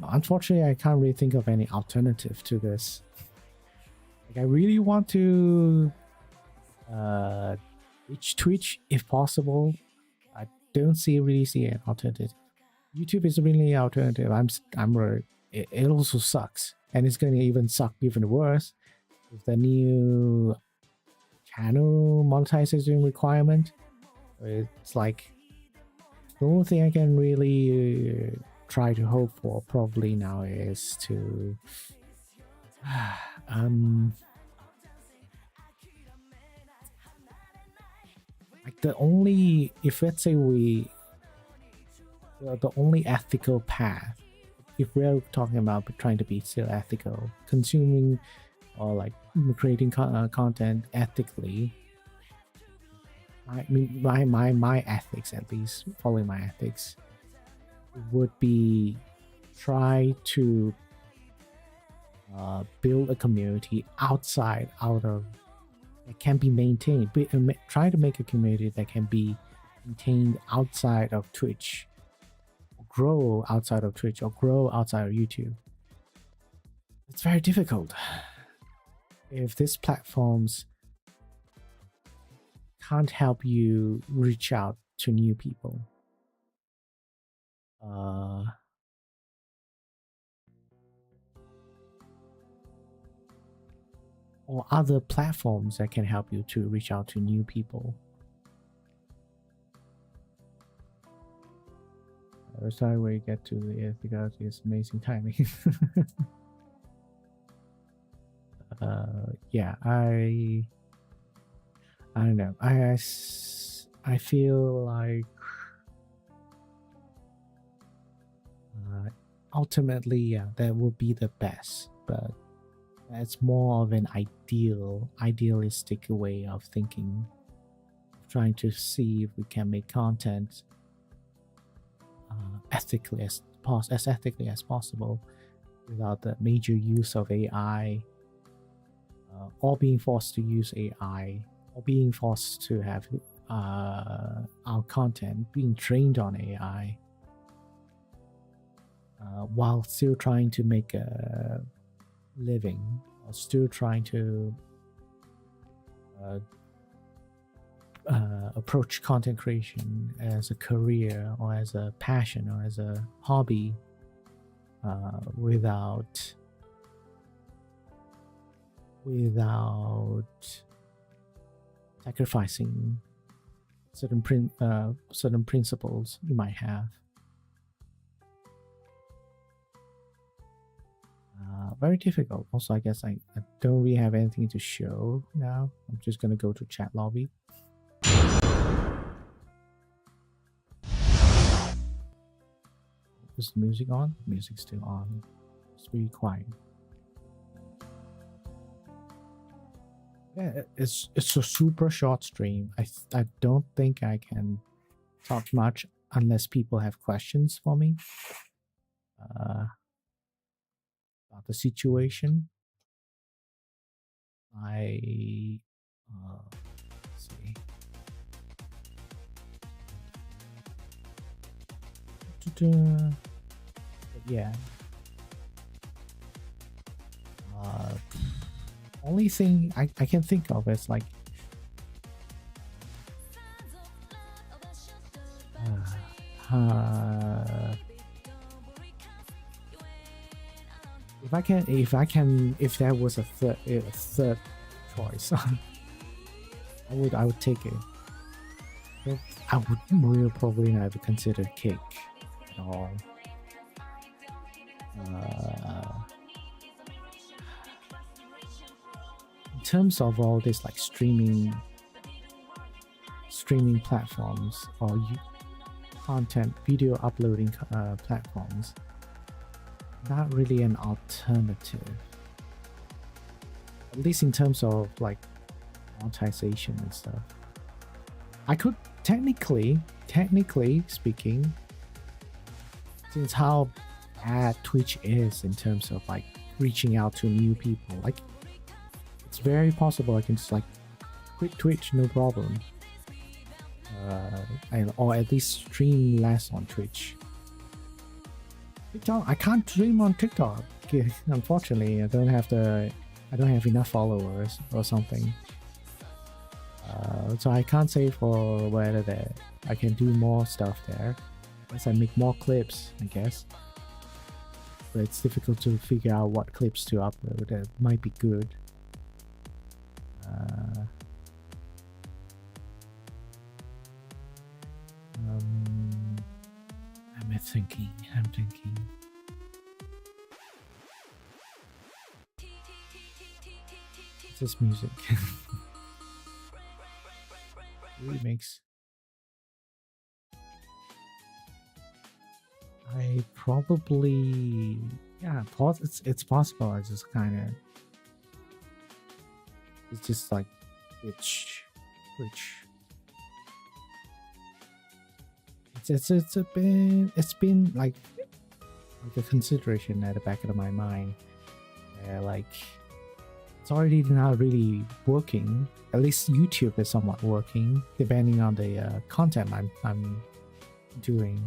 unfortunately I can't really think of any alternative to this. Like I really want to reach Twitch if possible. I don't really see an alternative. YouTube is really an alternative. I'm worried. It also sucks, and it's going to even suck even worse with the new channel monetization requirement. It's like the only thing I can really try to hope for probably now is to like the only, if let's say the only ethical path, if we're talking about trying to be still ethical, consuming or like creating content ethically, I mean my ethics, at least following my ethics, would be try to build a community out of that can be maintained, try to make a community that can be maintained outside of Twitch, grow outside of Twitch, or grow outside of YouTube. It's very difficult if these platforms can't help you reach out to new people. Or other platforms that can help you to reach out to new people. Sorry, where you get to it because it's amazing timing. Yeah, I don't know. I feel like ultimately, yeah, that would be the best, but it's more of an idealistic way of thinking, trying to see if we can make content ethically as ethically as possible without the major use of AI, or being forced to use AI, or being forced to have our content being trained on AI, while still trying to make a living, or still trying to approach content creation as a career or as a passion or as a hobby, without sacrificing certain principles you might have. Very difficult. Also, I guess I don't really have anything to show now. I'm just gonna go to chat lobby. Is the music on? Music's still on. It's really quiet. Yeah, it's a super short stream. I don't think I can talk much unless people have questions for me about the situation. Let's see. But yeah. Only thing I can think of is like if there was a third choice, I would take it. But I would really probably never consider cake at all. In terms of all this like streaming platforms or content video uploading platforms, not really an alternative, at least in terms of like monetization and stuff. I could technically speaking, since how bad Twitch is in terms of like reaching out to new people, like it's very possible I can just like quit Twitch, no problem. Or at least stream less on Twitch. TikTok, I can't stream on TikTok. Unfortunately, I don't have enough followers or something. So I can't say for whether that I can do more stuff there. As I make more clips, I guess. But it's difficult to figure out what clips to upload that might be good. I'm thinking. What's this music? Remix. I probably, yeah, it's possible. I just kind of, it's just like which it's been like a consideration at the back of my mind, where like it's already not really working. At least YouTube is somewhat working, depending on the content I'm doing.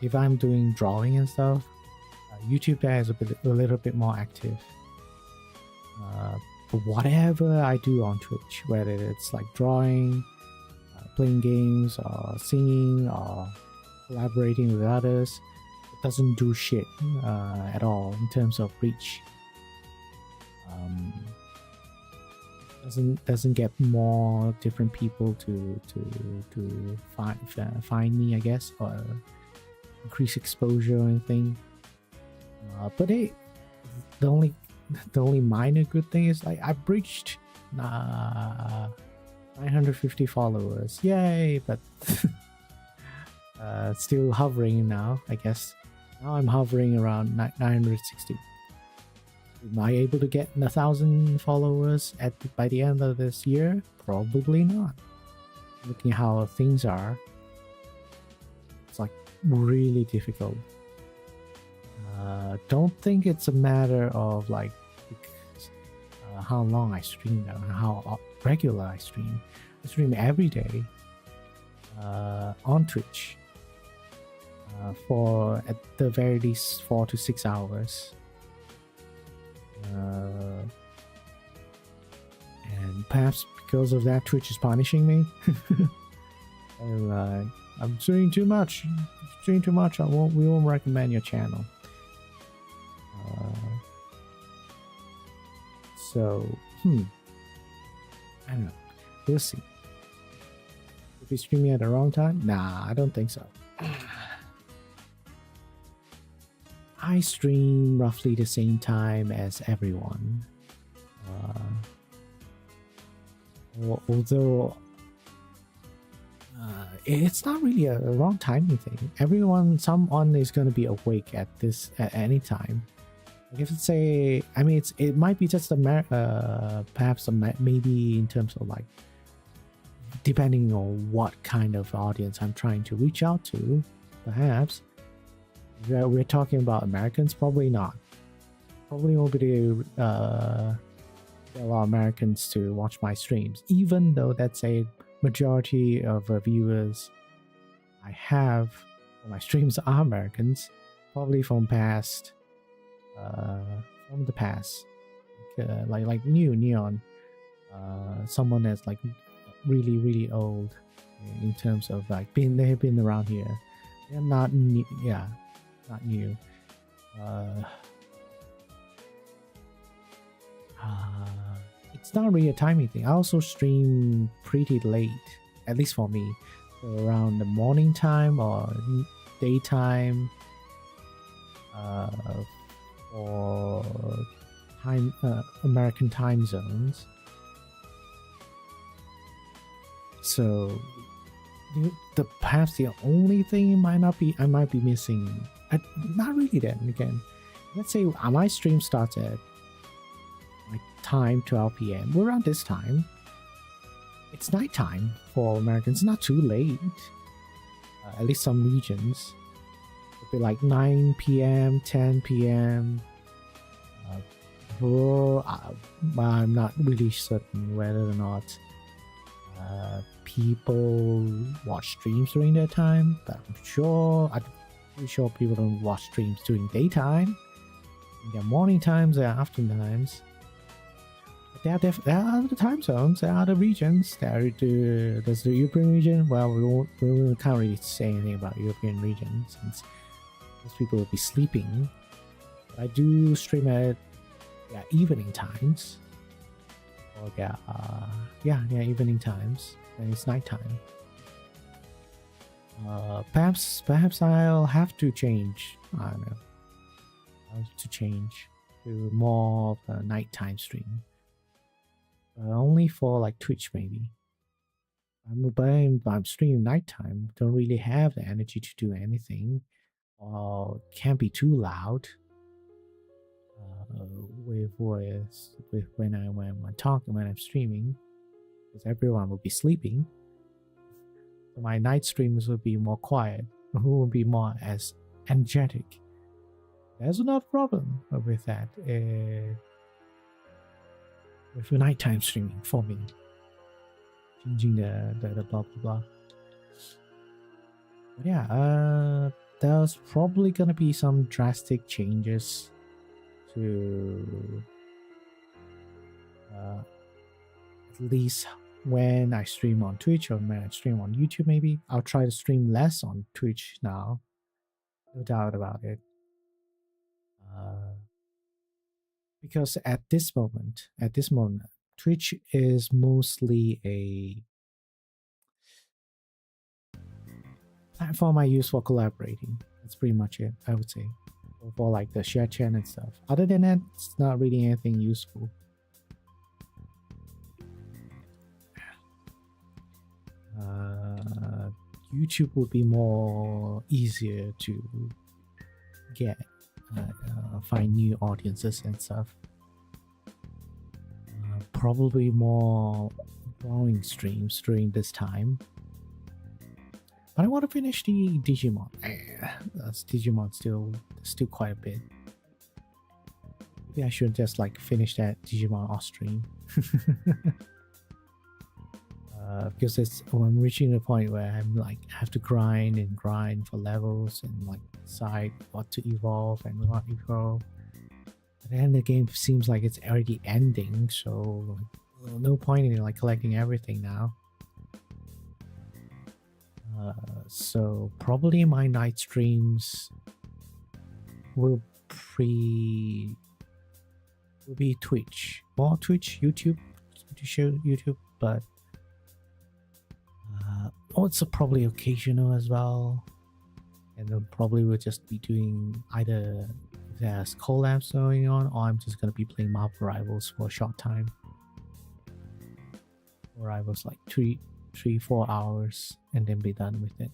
If I'm doing drawing and stuff, YouTube there is a little bit more active. But whatever I do on Twitch, whether it's like drawing, playing games, or singing, or collaborating with others, it doesn't do shit at all in terms of reach. Doesn't get more different people to find me, I guess, or increase exposure or anything. But the only minor good thing is like I breached 950 followers, yay! But still hovering now, I guess. Now I'm hovering around 960. Am I able to get 1,000 followers by the end of this year? Probably not. Looking at how things are, it's like really difficult. Don't think it's a matter of like how long I stream or how regular I stream. I stream every day on Twitch for at the very least 4 to 6 hours. And perhaps because of that, Twitch is punishing me. And, I'm streaming too much. We won't recommend your channel. So, I don't know. We'll see. If you're streaming at the wrong time? Nah, I don't think so. I stream roughly the same time as everyone. Although it's not really a wrong timing thing. Someone is going to be awake at any time. Like if it's it might be just perhaps maybe in terms of like depending on what kind of audience I'm trying to reach out to, perhaps. We're talking about Americans, probably not. Probably won't be a lot of Americans to watch my streams, even though that's a majority of viewers I have for my streams are Americans, probably from the past, like new Neon, someone that's like really old in terms of like they've been around here. They're not new, not new. It's not really a timing thing. I also stream pretty late, at least for me, so around the morning time or daytime, for time American time zones. So perhaps the only thing I might be missing. Not really. Then again, let's say my stream starts at like time 12 p.m. We're around this time. It's nighttime for Americans. Not too late. At least some regions. It'll be like 9 p.m., 10 p.m. Well, I'm not really certain whether or not people watch streams during that time, but I'm pretty sure people don't watch streams during daytime. In their morning times or afternoon times. There are other time zones, there are other regions. There's the European region. Well, we can't really say anything about European region since most people will be sleeping. But I do stream at evening times. Or evening times. And it's nighttime. Perhaps I'll have to change. I don't know. I'll have to change to more of a nighttime stream. Only for like Twitch maybe. I'm streaming nighttime. Don't really have the energy to do anything, or can't be too loud. With when I'm talking, when I'm streaming, because everyone will be sleeping. So my night streams will be more quiet. Will be more as energetic. There's no problem with that. With nighttime streaming for me, changing the blah blah blah. But yeah, there's probably gonna be some drastic changes to at least when I stream on Twitch or when I stream on YouTube. Maybe I'll try to stream less on Twitch now, no doubt about it. Because at this moment, Twitch is mostly a platform I use for collaborating. That's pretty much it, I would say. For like the share chat and stuff. Other than that, it's not really anything useful. YouTube would be more easier to get find new audiences and stuff. Probably more drawing streams during this time. But I want to finish the Digimon. That's Digimon still quite a bit. Maybe I should just like finish that Digimon off stream. Because I'm reaching the point where I'm like have to grind for levels and like decide what to evolve and not evolve. But then the game seems like it's already ending, so no point in like collecting everything now. So probably my night streams will be Twitch, more Twitch, YouTube, to show YouTube, but also probably occasional as well. And then probably we'll just be doing either if there's collabs going on, or I'm just gonna be playing Marvel Rivals for a short time. Rivals like 3-4 hours and then be done with it.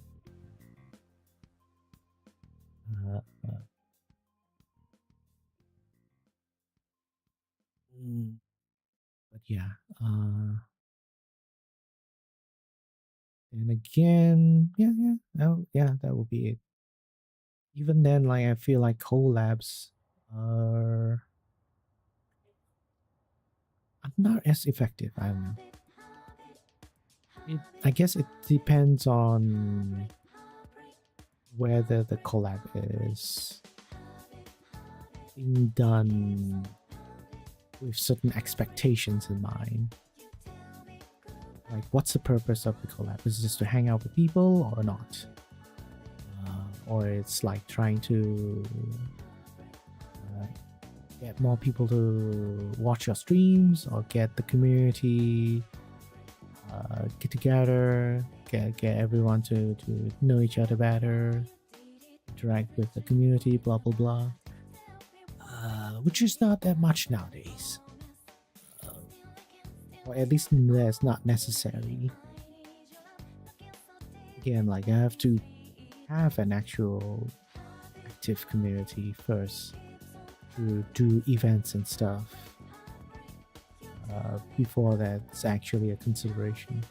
But yeah, and again, that will be it. Even then, like I feel like collabs are not as effective. I don't know. I guess it depends on whether the collab is being done with certain expectations in mind. Like, what's the purpose of the collab? Is it just to hang out with people or not? Or it's like trying to get more people to watch your streams, or get the community get together, get everyone to know each other better, interact with the community, blah blah blah. Which is not that much nowadays. Or at least that's not necessary. Again, like I have to have an actual active community first to do events and stuff before that's actually a consideration.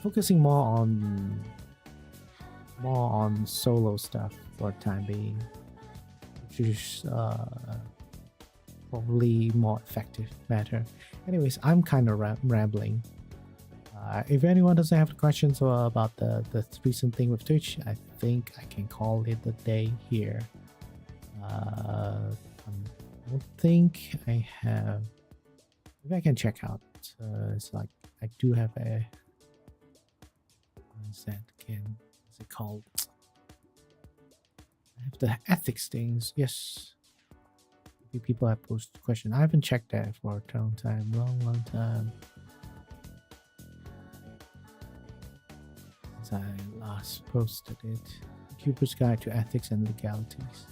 Focusing more on solo stuff for the time being, which is probably more effective, better. Anyways, I'm kind of rambling. If anyone doesn't have questions about the recent thing with Twitch, I think I can call it a day here. I don't think I have. Maybe I can check out. It's like I do have a. What is that again? What's it called? I have the ethics things. Yes. Maybe people have posted questions. I haven't checked that for a long time. Long time. Since I last posted it. Cooper's Guide to Ethics and Legalities.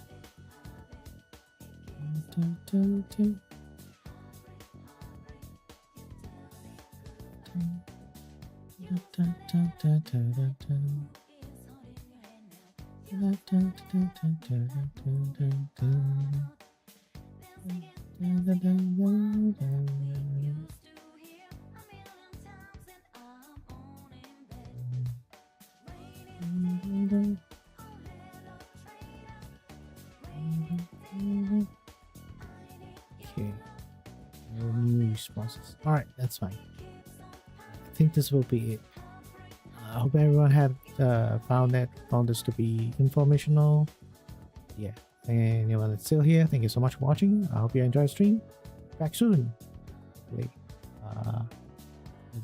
Okay, no new responses. All right, that's fine. I think this will be it. I hope everyone had found this to be informational. Yeah, and anyone that's still here, thank you so much for watching. I hope you enjoyed the stream. Back soon. Hopefully.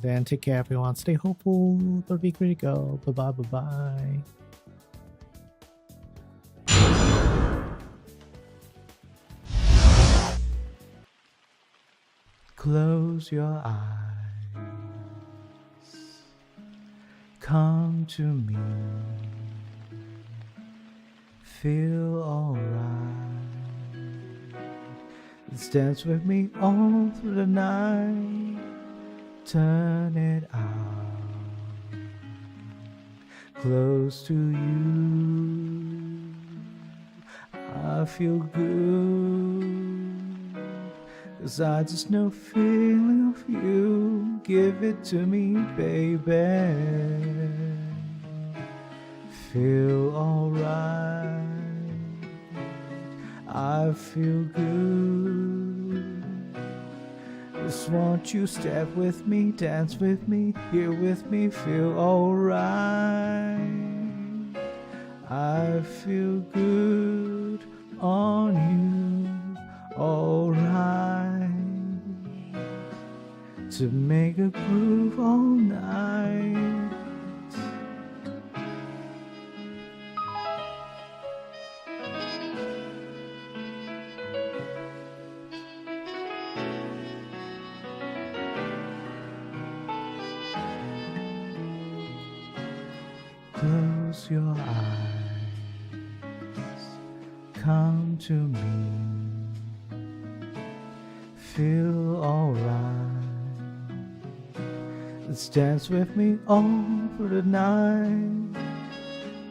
Then take care, everyone. Stay hopeful, but be critical. Bye bye. Close your eyes. Come to me. Feel alright. Let's dance with me all through the night. Turn it out. Close to you. I feel good. 'Cause I just know feeling of you. Give it to me, baby. Feel alright. I feel good. Just want you step with me, dance with me, here with me, feel alright. I feel good on you, alright. To make a groove all night. Close your eyes, come to me, feel alright. Let's dance with me all for the night.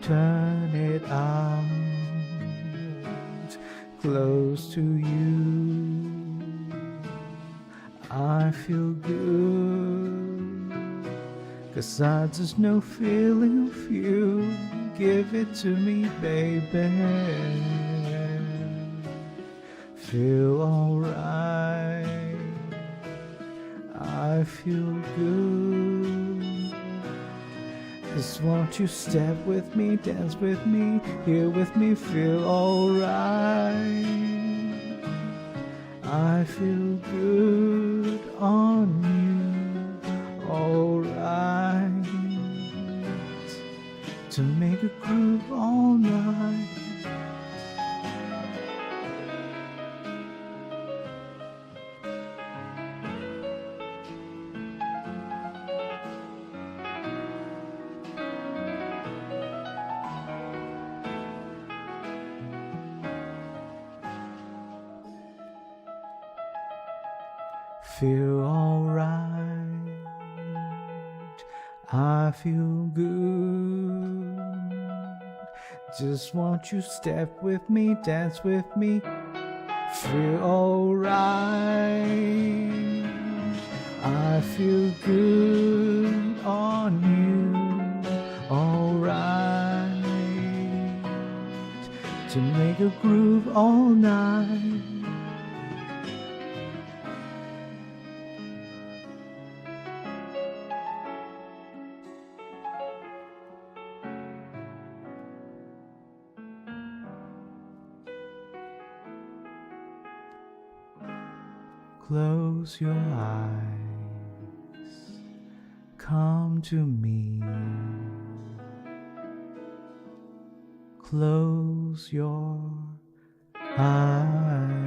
Turn it out, close to you. I feel good, 'cause I just know feeling of you. Give it to me, baby. Feel alright. I feel good. Just want you step with me, dance with me, here with me, feel alright. I feel good on you, alright. To make a groove all night. Feel alright. I feel good. Just want you step with me, dance with me, feel alright. I feel good on you, alright. To make a groove all night. Close your eyes. Come to me. Close your eyes.